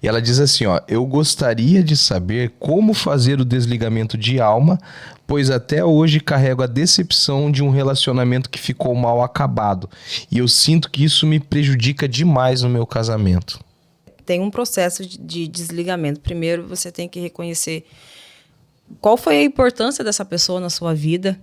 E ela diz assim, ó, eu gostaria de saber como fazer o desligamento de alma, pois até hoje carrego a decepção de um relacionamento que ficou mal acabado. E eu sinto que isso me prejudica demais no meu casamento. Tem um processo de desligamento. Primeiro, você tem que reconhecer qual foi a importância dessa pessoa na sua vida.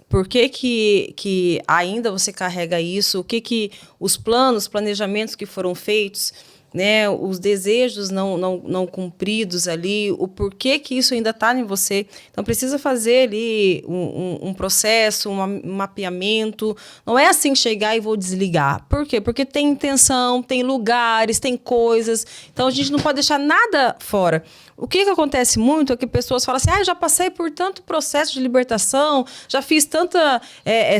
Por que ainda você carrega isso? O que os planos, planejamentos que foram feitos, né, os desejos não cumpridos ali, o porquê que isso ainda está em você. Então, precisa fazer ali um processo, um mapeamento. Não é assim chegar e vou desligar. Por quê? Porque tem intenção, tem lugares, tem coisas. Então, a gente não pode deixar nada fora. O que acontece muito é que pessoas falam assim, eu já passei por tanto processo de libertação, já fiz tanta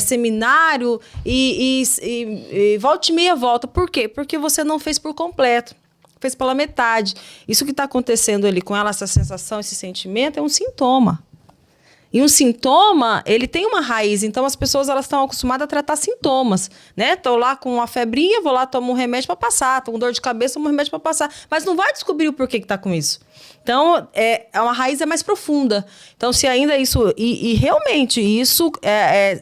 seminário e volta e meia volta. Por quê? Porque você não fez por completo, fez pela metade. Isso que está acontecendo ali com ela, essa sensação, esse sentimento, é um sintoma. E um sintoma, ele tem uma raiz. Então, as pessoas elas estão acostumadas a tratar sintomas, né? Estou lá com uma febrinha, vou lá, tomo um remédio para passar. Estou com dor de cabeça, tomo um remédio para passar. Mas não vai descobrir o porquê que está com isso. Então, uma raiz mais profunda. Então, se ainda isso... E realmente, isso,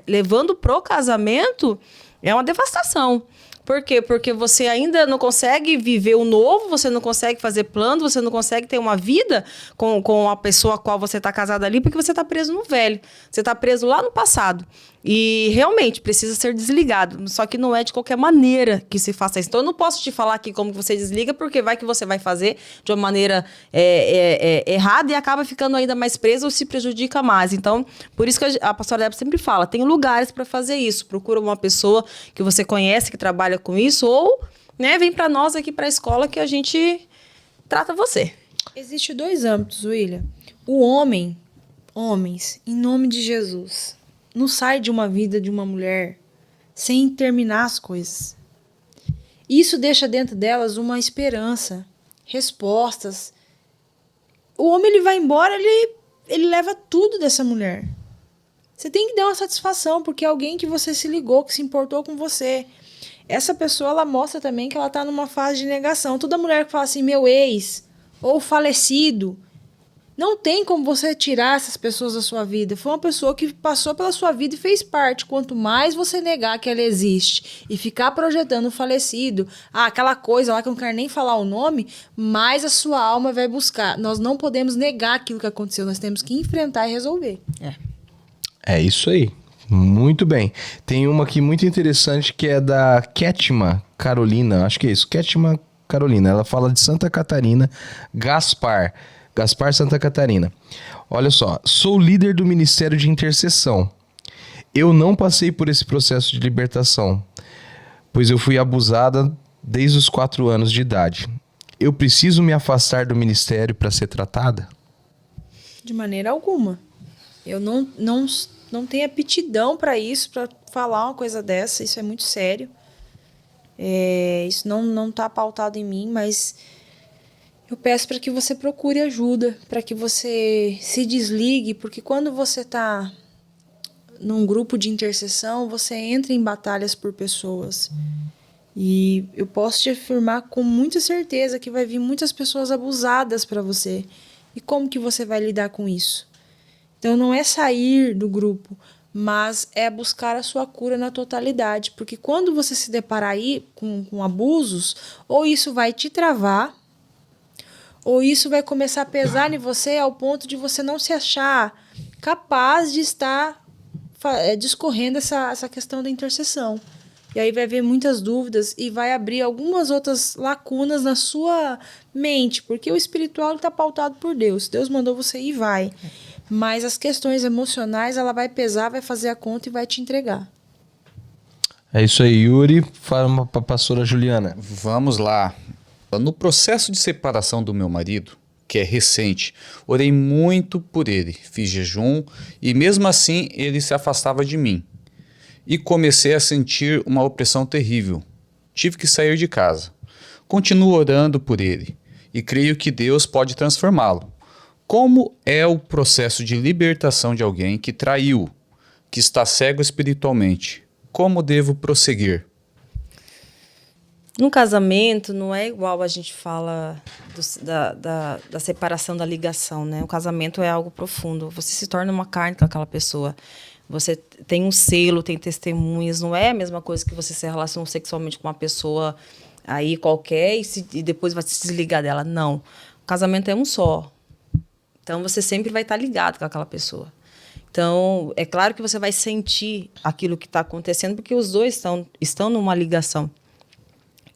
levando pro casamento, é uma devastação. Por quê? Porque você ainda não consegue viver o novo, você não consegue fazer plano, você não consegue ter uma vida com a pessoa a qual você está casado ali, porque você está preso no velho. Você está preso lá no passado. E realmente precisa ser desligado. Só que não é de qualquer maneira que se faça isso. Então eu não posso te falar aqui como você desliga, porque vai que você vai fazer de uma maneira errada e acaba ficando ainda mais preso ou se prejudica mais. Então, por isso que a pastora Débora sempre fala, tem lugares para fazer isso. Procura uma pessoa que você conhece, que trabalha com isso, ou vem para nós aqui para a escola que a gente trata você. Existem 2 âmbitos, William. O homens, em nome de Jesus, não sai de uma vida de uma mulher sem terminar as coisas. Isso deixa dentro delas uma esperança, respostas. O homem ele vai embora, ele leva tudo dessa mulher. Você tem que dar uma satisfação, porque é alguém que você se ligou, que se importou com você. Essa pessoa, ela mostra também que ela está numa fase de negação. Toda mulher que fala assim, meu ex, ou falecido, não tem como você tirar essas pessoas da sua vida. Foi uma pessoa que passou pela sua vida e fez parte. Quanto mais você negar que ela existe e ficar projetando o falecido, aquela coisa lá que eu não quero nem falar o nome, mais a sua alma vai buscar. Nós não podemos negar aquilo que aconteceu, nós temos que enfrentar e resolver. É isso aí. Muito bem. Tem uma aqui muito interessante que é da Kétima Carolina. Acho que é isso. Kétima Carolina. Ela fala de Santa Catarina. Gaspar Santa Catarina. Olha só. Sou líder do Ministério de Intercessão. Eu não passei por esse processo de libertação, pois eu fui abusada desde os 4 anos de idade. Eu preciso me afastar do ministério para ser tratada? De maneira alguma. Eu não tenho aptidão para isso, para falar uma coisa dessa. Isso é muito sério. Isso não está pautado em mim, mas eu peço para que você procure ajuda, para que você se desligue, porque quando você está num grupo de intercessão, você entra em batalhas por pessoas. E eu posso te afirmar com muita certeza que vai vir muitas pessoas abusadas para você. E como que você vai lidar com isso? Então não é sair do grupo, mas é buscar a sua cura na totalidade. Porque quando você se deparar aí com abusos, ou isso vai te travar, ou isso vai começar a pesar em você ao ponto de você não se achar capaz de estar discorrendo essa questão da intercessão. E aí vai haver muitas dúvidas e vai abrir algumas outras lacunas na sua mente, porque o espiritual está pautado por Deus. Deus mandou você ir, vai. Mas as questões emocionais, ela vai pesar, vai fazer a conta e vai te entregar. É isso aí, Yuri. Fala para a pastora Juliana. Vamos lá. No processo de separação do meu marido, que é recente, orei muito por ele, fiz jejum e mesmo assim ele se afastava de mim. E comecei a sentir uma opressão terrível. Tive que sair de casa. Continuo orando por ele e creio que Deus pode transformá-lo. Como é o processo de libertação de alguém que traiu, que está cego espiritualmente? Como devo prosseguir? No casamento, não é igual a gente fala da separação da ligação, né? O casamento é algo profundo. Você se torna uma carne com aquela pessoa. Você tem um selo, tem testemunhas. Não é a mesma coisa que você se relaciona sexualmente com uma pessoa aí qualquer e depois vai se desligar dela. Não. O casamento é um só. Então, você sempre vai estar ligado com aquela pessoa. Então, é claro que você vai sentir aquilo que está acontecendo, porque os dois estão numa ligação.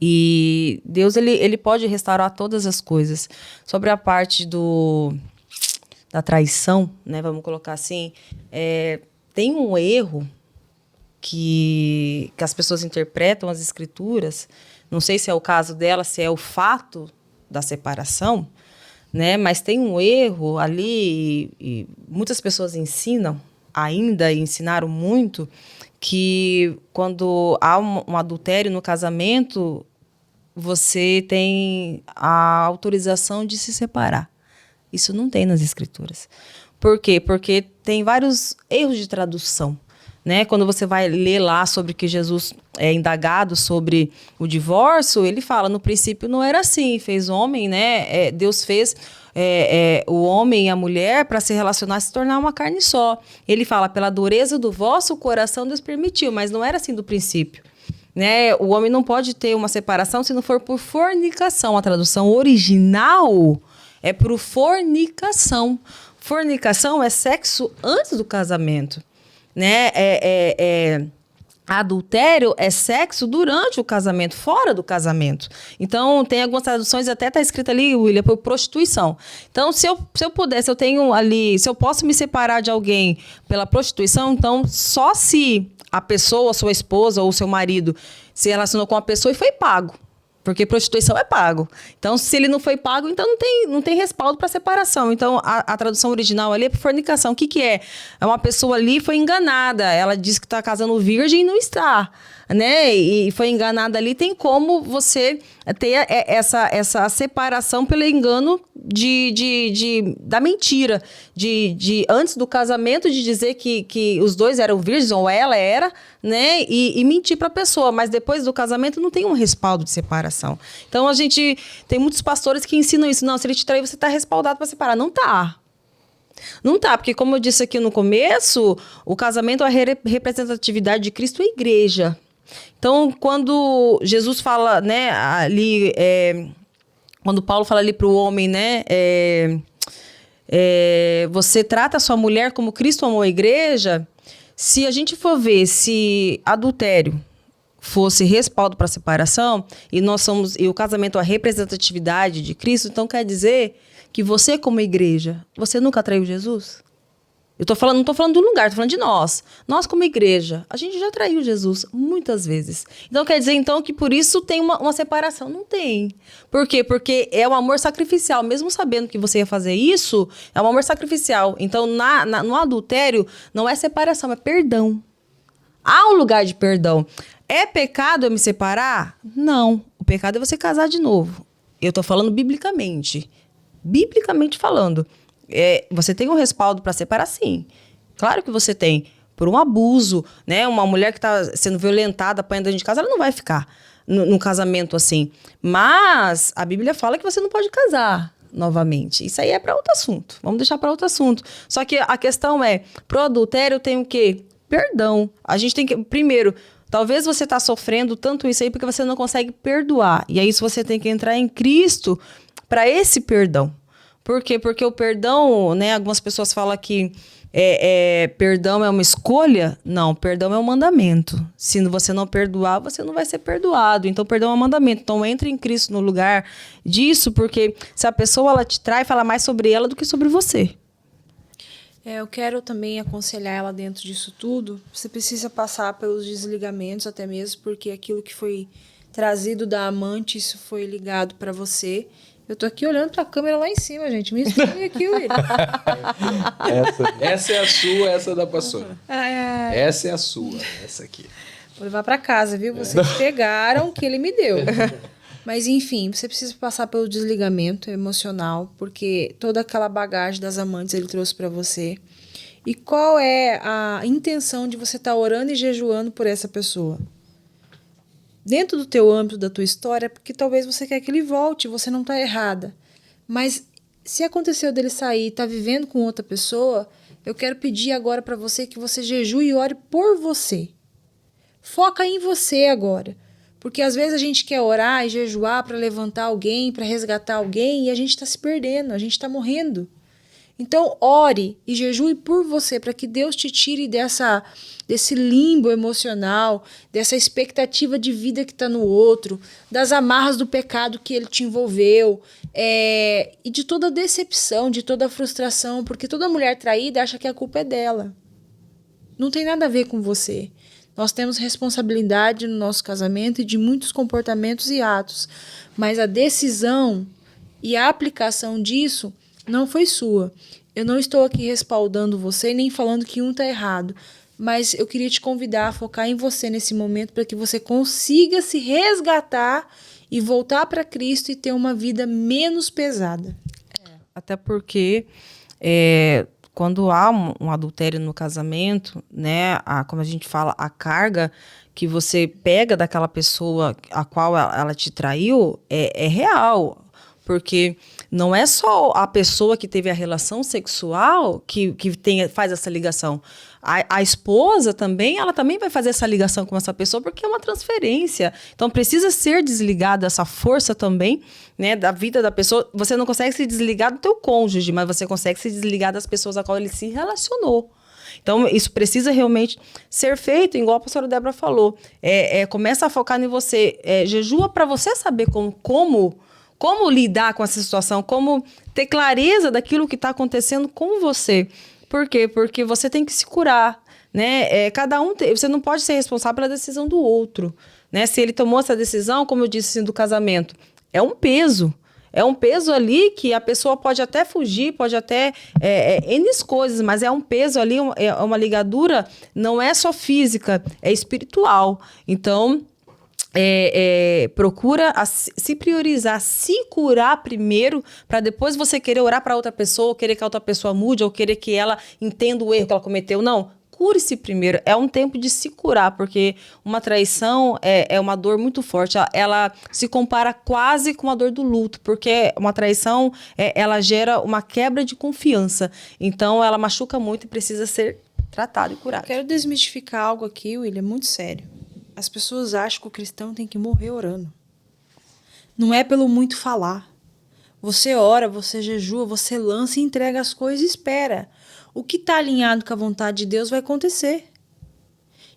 E Deus, ele pode restaurar todas as coisas. Sobre a parte da traição, né, vamos colocar assim, tem um erro que as pessoas interpretam as escrituras, não sei se é o caso dela, se é o fato da separação, né, mas tem um erro ali, e muitas pessoas ensinam, ainda ensinaram muito, que quando há um adultério no casamento, você tem a autorização de se separar. Isso não tem nas escrituras. Por quê? Porque tem vários erros de tradução, né? Quando você vai ler lá sobre que Jesus é indagado sobre o divórcio, ele fala, no princípio não era assim, fez homem, né? Deus fez o homem e a mulher para se relacionar, se tornar uma carne só. Ele fala, pela dureza do vosso coração Deus permitiu, mas não era assim do princípio. Né? O homem não pode ter uma separação se não for por fornicação. A tradução original é por fornicação. Fornicação é sexo antes do casamento. Né? Adultério é sexo durante o casamento, fora do casamento. Então, tem algumas traduções, até está escrito ali, William, por prostituição. Então, se eu puder, se eu tenho ali, se eu posso me separar de alguém pela prostituição, então, só se a pessoa, sua esposa ou seu marido se relacionou com a pessoa e foi pago. Porque prostituição é pago. Então, se ele não foi pago, então não tem respaldo para separação. Então, a tradução original ali é por fornicação. O que é? É uma pessoa ali foi enganada. Ela diz que está casando virgem e não está. Né? E foi enganada ali. Tem como você ter essa separação pelo engano da mentira. Antes do casamento, de dizer que os dois eram virgens, ou ela era, né? E mentir para a pessoa. Mas depois do casamento não tem um respaldo de separação. Então, a gente tem muitos pastores que ensinam isso. Não, se ele te trair, você está respaldado para separar. Não está. Não tá, porque como eu disse aqui no começo, o casamento é a representatividade de Cristo e a igreja. Então, quando Jesus fala, né, ali, quando Paulo fala ali para o homem, né, você trata a sua mulher como Cristo amou a igreja, se a gente for ver se adultério fosse respaldo para separação, e o casamento é a representatividade de Cristo, então quer dizer que você, como igreja, você nunca traiu Jesus? Não estou falando do lugar, estou falando de nós. Nós, como igreja, a gente já traiu Jesus muitas vezes. Então, quer dizer, então, que por isso tem uma separação? Não tem. Por quê? Porque é um amor sacrificial. Mesmo sabendo que você ia fazer isso, é um amor sacrificial. Então, no adultério, não é separação, é perdão. Há um lugar de perdão. É pecado eu me separar? Não. O pecado é você casar de novo. Eu estou falando biblicamente. Biblicamente falando. Você tem um respaldo para separar, sim. Claro que você tem. Por um abuso, né? Uma mulher que está sendo violentada, apanhando dentro de casa, ela não vai ficar num casamento assim. Mas a Bíblia fala que você não pode casar novamente. Isso aí é para outro assunto. Vamos deixar para outro assunto. Só que a questão pro adultério tem o quê? Perdão. A gente tem que... Primeiro, talvez você está sofrendo tanto isso aí porque você não consegue perdoar. E aí você tem que entrar em Cristo para esse perdão. Por quê? Porque o perdão, né? Algumas pessoas falam que perdão é uma escolha. Não, perdão é um mandamento. Se você não perdoar, você não vai ser perdoado. Então, perdão é um mandamento. Então, entre em Cristo no lugar disso, porque se a pessoa ela te trai, fala mais sobre ela do que sobre você. Eu quero também aconselhar ela dentro disso tudo. Você precisa passar pelos desligamentos até mesmo, porque aquilo que foi trazido da amante, isso foi ligado para você. Eu tô aqui olhando pra câmera lá em cima, gente. Me explique aqui, William. Essa é a sua, essa é da pastora. Essa é a sua, essa aqui. Vou levar pra casa, viu? Vocês pegaram o que ele me deu. Mas, enfim, você precisa passar pelo desligamento emocional, porque toda aquela bagagem das amantes ele trouxe pra você. E qual é a intenção de você estar orando e jejuando por essa pessoa? dentro do teu âmbito, da tua história, porque talvez você quer que ele volte, você não está errada. Mas se aconteceu dele sair e está vivendo com outra pessoa, eu quero pedir agora para você que você jejue e ore por você. Foca em você agora. Porque às vezes a gente quer orar e jejuar para levantar alguém, para resgatar alguém, e a gente está se perdendo, a gente está morrendo. Então, ore e jejue por você, para que Deus te tire desse limbo emocional, dessa expectativa de vida que está no outro, das amarras do pecado que ele te envolveu, e de toda a decepção, de toda a frustração, porque toda mulher traída acha que a culpa é dela. Não tem nada a ver com você. Nós temos responsabilidade no nosso casamento e de muitos comportamentos e atos, mas a decisão e a aplicação disso não foi sua. Eu não estou aqui respaldando você nem falando que um está errado, mas eu queria te convidar a focar em você nesse momento para que você consiga se resgatar e voltar para Cristo e ter uma vida menos pesada. Até porque quando há um adultério no casamento, né, como a gente fala, a carga que você pega daquela pessoa a qual ela te traiu é real. Porque não é só a pessoa que teve a relação sexual que faz essa ligação. A esposa também, ela também vai fazer essa ligação com essa pessoa porque é uma transferência. Então precisa ser desligada essa força também, né, da vida da pessoa. Você não consegue se desligar do teu cônjuge, mas você consegue se desligar das pessoas a qual ele se relacionou. Então, isso precisa realmente ser feito, igual a pastora Débora falou. Começa a focar em você. Jejua para você saber como lidar com essa situação, como ter clareza daquilo que está acontecendo com você. Por quê? Porque você tem que se curar, né? Você não pode ser responsável pela decisão do outro, né? Se ele tomou essa decisão, como eu disse, assim, do casamento, é um peso. É um peso ali que a pessoa pode até fugir, pode até N coisas, mas é um peso ali, é uma ligadura, não é só física, é espiritual. Então, procura se priorizar, se curar primeiro, para depois você querer orar para outra pessoa, ou querer que a outra pessoa mude, ou querer que ela entenda o erro que ela cometeu. Não, cure-se primeiro. É um tempo de se curar, porque uma traição é uma dor muito forte. Ela se compara quase com a dor do luto, porque uma traição, ela gera uma quebra de confiança. Então, ela machuca muito e precisa ser tratada e curada. Quero desmistificar algo aqui, William, muito sério. As pessoas acham que o cristão tem que morrer orando. Não é pelo muito falar. Você ora, você jejua, você lança e entrega as coisas e espera. O que está alinhado com a vontade de Deus vai acontecer.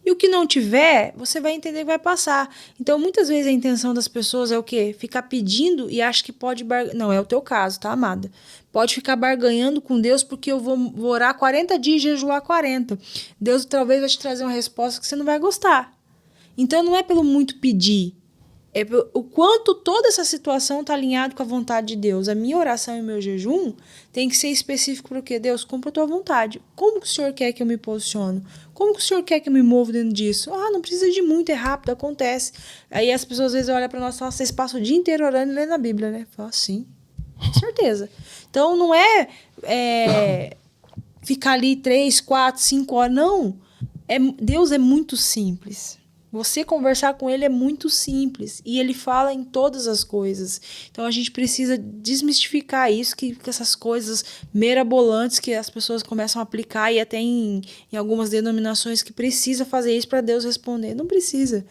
E o que não tiver, você vai entender que vai passar. Então, muitas vezes a intenção das pessoas é o quê? Ficar pedindo e acha que pode barganhar. Não é o teu caso, tá, amada? Pode ficar barganhando com Deus porque eu vou orar 40 dias e jejuar 40. Deus talvez vai te trazer uma resposta que você não vai gostar. Então, não é pelo muito pedir, é o quanto toda essa situação está alinhada com a vontade de Deus. A minha oração e o meu jejum tem que ser específico para o quê? Deus, cumpra a tua vontade. Como que o Senhor quer que eu me posiciono? Como que o Senhor quer que eu me mova dentro disso? Não precisa de muito, é rápido, acontece. Aí as pessoas às vezes olham para nós e falam, vocês passam o dia inteiro orando e lendo a Bíblia, né? Fala, sim, com certeza. Então, não é ficar ali 3, 4, 5 horas, não. Deus é muito simples. Você conversar com ele é muito simples e ele fala em todas as coisas. Então a gente precisa desmistificar isso, que essas coisas mirabolantes que as pessoas começam a aplicar e até em algumas denominações que precisa fazer isso para Deus responder. Não precisa.